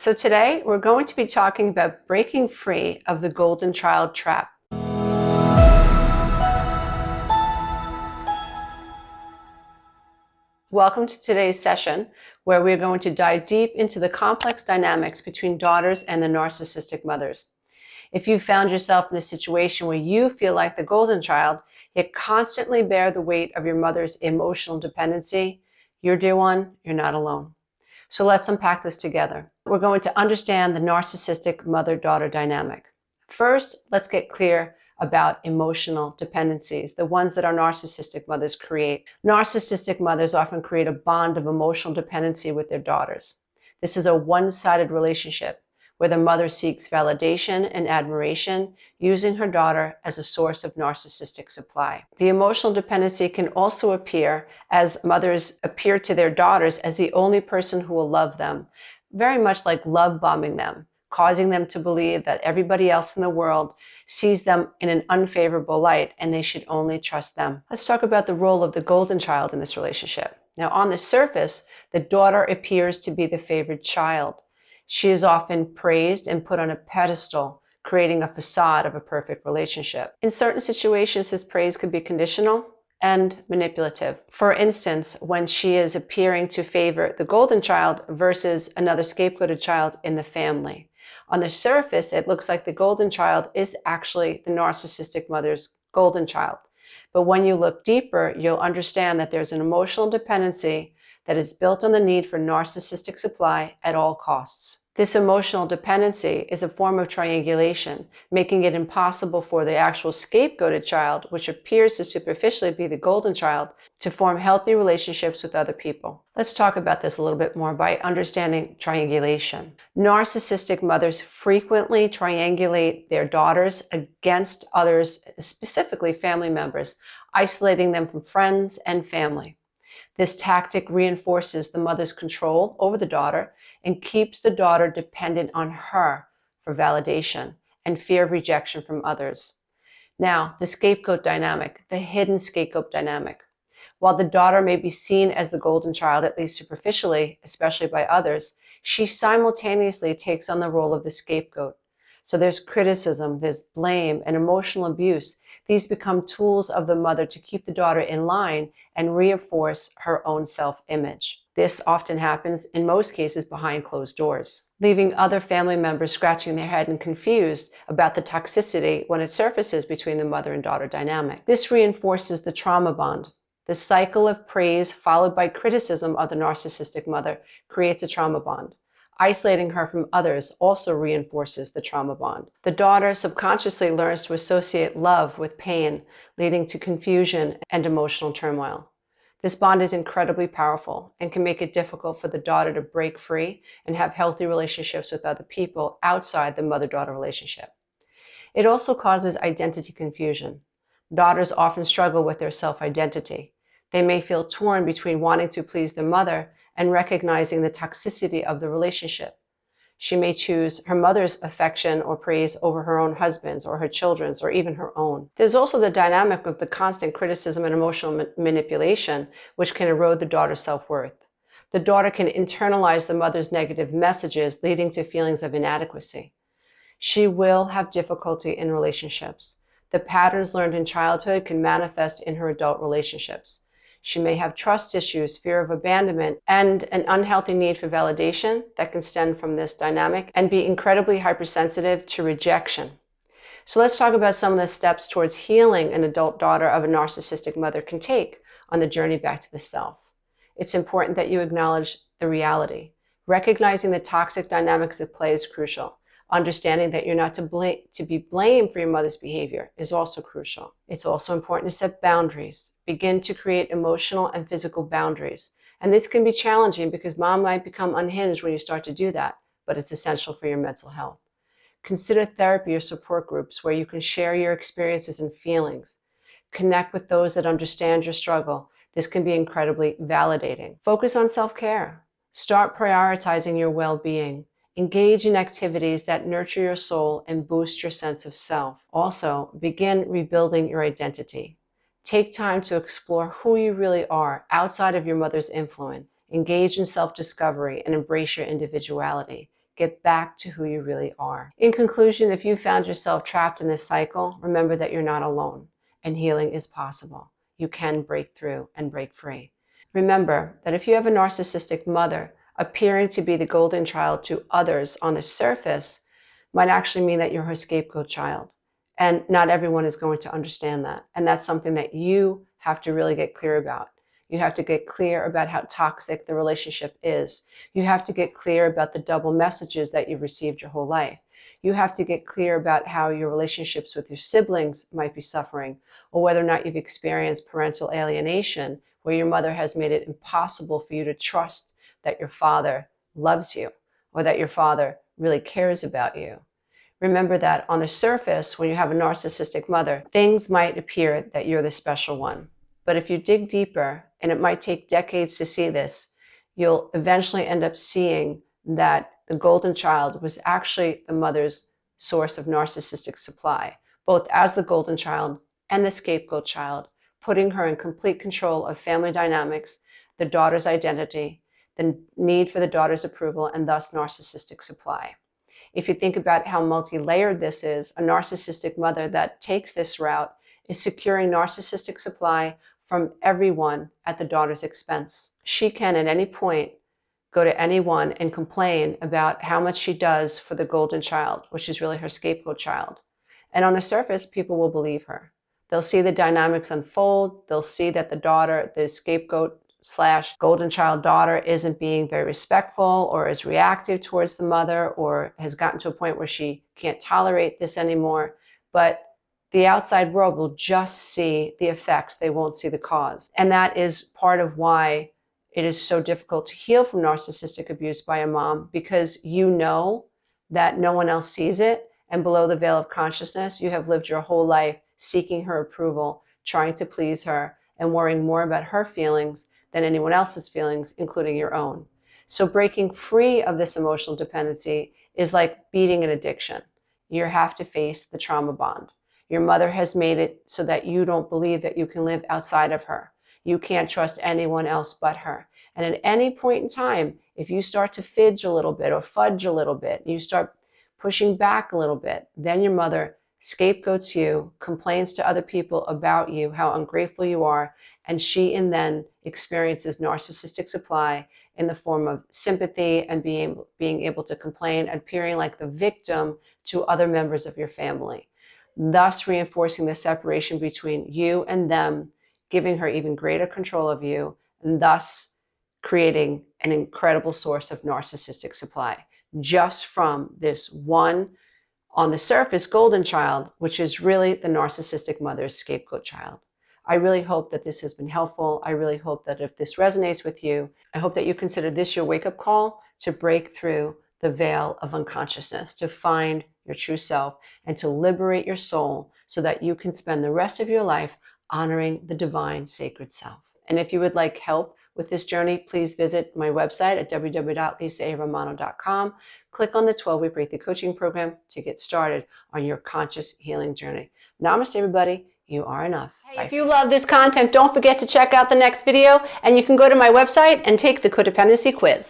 So today we're going to be talking about breaking free of the golden child trap. Welcome to today's session, where we're going to dive deep into the complex dynamics between daughters and the narcissistic mothers. If you found yourself in a situation where you feel like the golden child, yet constantly bear the weight of your mother's emotional dependency, you're dear one, you're not alone. So let's unpack this together. We're going to understand the narcissistic mother-daughter dynamic. First, let's get clear about emotional dependencies, the ones that our narcissistic mothers create. Narcissistic mothers often create a bond of emotional dependency with their daughters. This is a one-sided relationship where the mother seeks validation and admiration, using her daughter as a source of narcissistic supply. The emotional dependency can also appear as mothers appear to their daughters as the only person who will love them, very much like love bombing them, causing them to believe that everybody else in the world sees them in an unfavorable light and they should only trust them. Let's talk about the role of the golden child in this relationship. Now, on the surface, the daughter appears to be the favored child. She is often praised and put on a pedestal, creating a facade of a perfect relationship. In certain situations, this praise could be conditional and manipulative. For instance, when she is appearing to favor the golden child versus another scapegoated child in the family. On the surface, it looks like the golden child is actually the narcissistic mother's golden child. But when you look deeper, you'll understand that there's an emotional dependency that is built on the need for narcissistic supply at all costs. This emotional dependency is a form of triangulation, making it impossible for the actual scapegoated child, which appears to superficially be the golden child, to form healthy relationships with other people. Let's talk about this a little bit more by understanding triangulation. Narcissistic mothers frequently triangulate their daughters against others, specifically family members, isolating them from friends and family. This tactic reinforces the mother's control over the daughter and keeps the daughter dependent on her for validation and fear of rejection from others. Now, the scapegoat dynamic, the hidden scapegoat dynamic. While the daughter may be seen as the golden child, at least superficially, especially by others, she simultaneously takes on the role of the scapegoat. So there's criticism, there's blame, and emotional abuse. These become tools of the mother to keep the daughter in line and reinforce her own self-image. This often happens, in most cases, behind closed doors, leaving other family members scratching their head and confused about the toxicity when it surfaces between the mother and daughter dynamic. This reinforces the trauma bond. The cycle of praise followed by criticism of the narcissistic mother creates a trauma bond. Isolating her from others also reinforces the trauma bond. The daughter subconsciously learns to associate love with pain, leading to confusion and emotional turmoil. This bond is incredibly powerful and can make it difficult for the daughter to break free and have healthy relationships with other people outside the mother-daughter relationship. It also causes identity confusion. Daughters often struggle with their self-identity. They may feel torn between wanting to please their mother and recognizing the toxicity of the relationship. She may choose her mother's affection or praise over her own husband's or her children's or even her own. There's also the dynamic of the constant criticism and emotional manipulation, which can erode the daughter's self-worth. The daughter can internalize the mother's negative messages, leading to feelings of inadequacy. She will have difficulty in relationships. The patterns learned in childhood can manifest in her adult relationships. She may have trust issues, fear of abandonment, and an unhealthy need for validation that can stem from this dynamic, and be incredibly hypersensitive to rejection. So let's talk about some of the steps towards healing an adult daughter of a narcissistic mother can take on the journey back to the self. It's important that you acknowledge the reality. Recognizing the toxic dynamics at play is crucial. Understanding that you're not to be blamed for your mother's behavior is also crucial. It's also important to set boundaries. Begin to create emotional and physical boundaries. And this can be challenging because mom might become unhinged when you start to do that, but it's essential for your mental health. Consider therapy or support groups where you can share your experiences and feelings. Connect with those that understand your struggle. This can be incredibly validating. Focus on self-care. Start prioritizing your well-being. Engage in activities that nurture your soul and boost your sense of self. Also, begin rebuilding your identity. Take time to explore who you really are outside of your mother's influence. Engage in self-discovery and embrace your individuality. get back to who you really are. In conclusion, if you found yourself trapped in this cycle, remember that you're not alone and healing is possible. You can break through and break free. Remember that if you have a narcissistic mother, appearing to be the golden child to others on the surface might actually mean that you're her scapegoat child. And not everyone is going to understand that. And that's something that you have to really get clear about. You have to get clear about how toxic the relationship is. You have to get clear about the double messages that you've received your whole life. You have to get clear about how your relationships with your siblings might be suffering, or whether or not you've experienced parental alienation, where your mother has made it impossible for you to trust that your father loves you, or that your father really cares about you. Remember that on the surface, when you have a narcissistic mother, things might appear that you're the special one. But if you dig deeper, and it might take decades to see this, you'll eventually end up seeing that the golden child was actually the mother's source of narcissistic supply, both as the golden child and the scapegoat child, putting her in complete control of family dynamics, the daughter's identity, the need for the daughter's approval, and thus narcissistic supply. If you think about how multi-layered this is, a narcissistic mother that takes this route is securing narcissistic supply from everyone at the daughter's expense. She can at any point go to anyone and complain about how much she does for the golden child, which is really her scapegoat child. And on the surface, people will believe her. They'll see the dynamics unfold. They'll see that the daughter, the scapegoat / golden child daughter, isn't being very respectful or is reactive towards the mother, or has gotten to a point where she can't tolerate this anymore. But the outside world will just see the effects. They won't see the cause. And that is part of why it is so difficult to heal from narcissistic abuse by a mom, because you know that no one else sees it. And below the veil of consciousness, you have lived your whole life seeking her approval, trying to please her, and worrying more about her feelings than anyone else's feelings, including your own. So breaking free of this emotional dependency is like beating an addiction. You have to face the trauma bond. Your mother has made it so that you don't believe that you can live outside of her. You can't trust anyone else but her. And at any point in time, if you start to fidge a little bit or fudge a little bit, you start pushing back a little bit, then your mother scapegoats you, complains to other people about you, how ungrateful you are, and she and then experiences narcissistic supply in the form of sympathy and being able to complain, appearing like the victim to other members of your family, thus reinforcing the separation between you and them, giving her even greater control of you, and thus creating an incredible source of narcissistic supply just from this one, on the surface, golden child, which is really the narcissistic mother's scapegoat child. I really hope that this has been helpful. I really hope that if this resonates with you, I hope that you consider this your wake-up call to break through the veil of unconsciousness, to find your true self, and to liberate your soul so that you can spend the rest of your life honoring the divine sacred self. And if you would like help with this journey, please visit my website at www.lisaromano.com. Click on the 12-week Breakthrough Coaching Program to get started on your conscious healing journey. Namaste, everybody. You are enough. Hey, if you love this content, don't forget to check out the next video, and you can go to my website and take the codependency quiz.